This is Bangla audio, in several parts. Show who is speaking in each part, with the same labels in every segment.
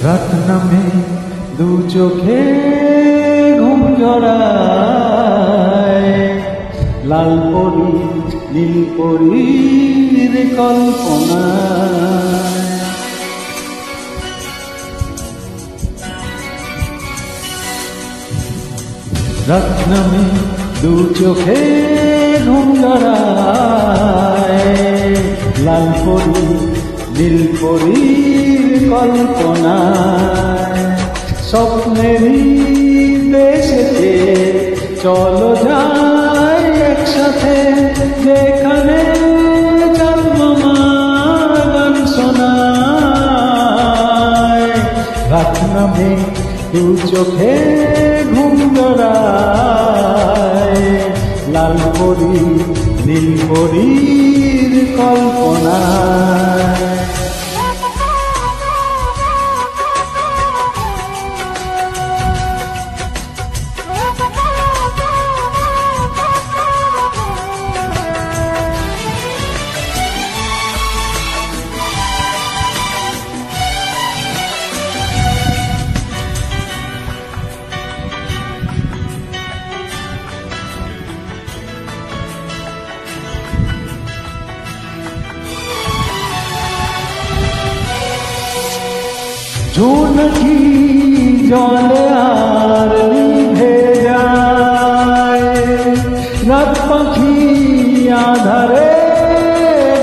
Speaker 1: রাত নামে দু চোখে ঘুম জড়ায়, লাল পরি নীল পরীর কল্পনায়। রাত নামে দু চোখে ঘুম জড়ায়, লাল পরি নীল পরীর কল্পনায়। স্বপ্নেরই দেশেতে চলো যাই একসাথে, যেখানে জন্মমা গান শোনায়। রাত নামে দু চোখে ঘুম জড়ায়, লাল পরি নীল পরীর কল্পনায়। জোনাকি জলে আর নিভে যায়, রাত পাখি আধারে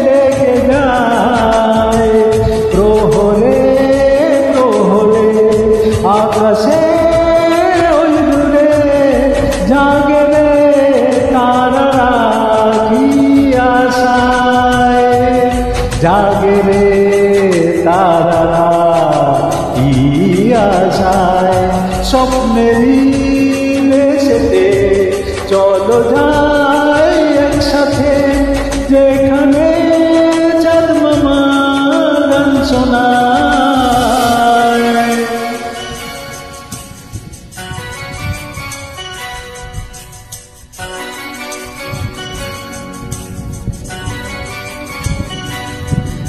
Speaker 1: ডেকে যায়। প্রহরে প্রহরে আকাশে ওই দূরে জাগে রে তারারা কি আশায়, জাগে রে তারারা আশায়। স্বপ্নেরই দেশেতে চলো যাই একসাথে, যেখানে জন্মমা গান শোনায়।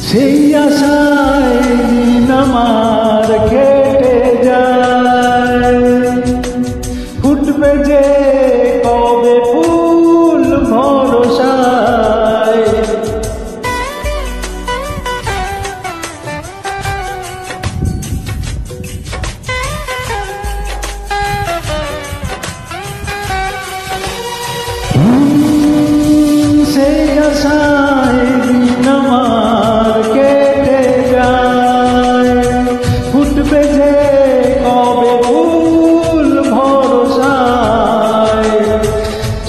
Speaker 1: সেই আশায় দিন আমার কেটে যায়, ফুটবে যে কবে ফুল ভরসায়। সেই আশায় দিন আমার কেটে যায়, ফুটবে যে কবে ফুল ভরসায়।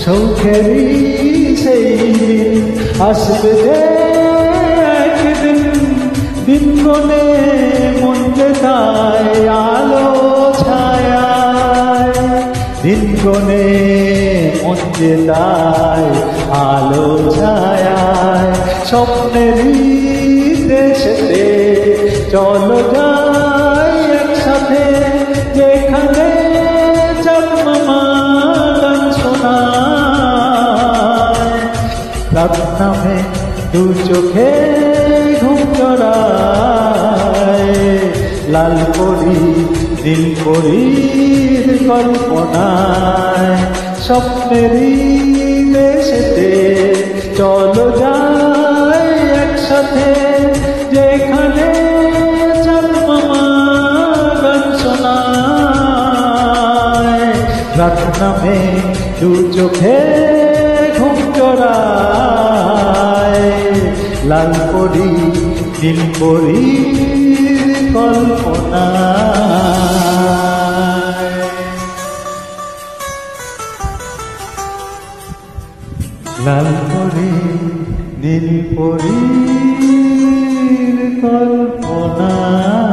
Speaker 1: সৌখেরই সেই দিন আসবে যে একদিন, দিন গনে মন যেতায় আলো ছায়ায়। দিন গনে মন যেতায় আলো ছায়ায়। স্বপ্নেরই দেশেতে চলো যাই একসাথে, যেখানে জন্মমা গান শোনায়। রাত নামে দু চোখে ঘুম জড়ায়, লাল পরি নীল পরীর কল্পনায়। স্বপ্নেরই দেশেতে চলো যাই একসাথে, যেখানে জন্মমা গান শোনায়। রাত নামে দু চোখে ঘুম জড়ায়, লাল পরি নীল পরীর কল্পনায়। লাল পরি নীল পরীর কল্পনায়।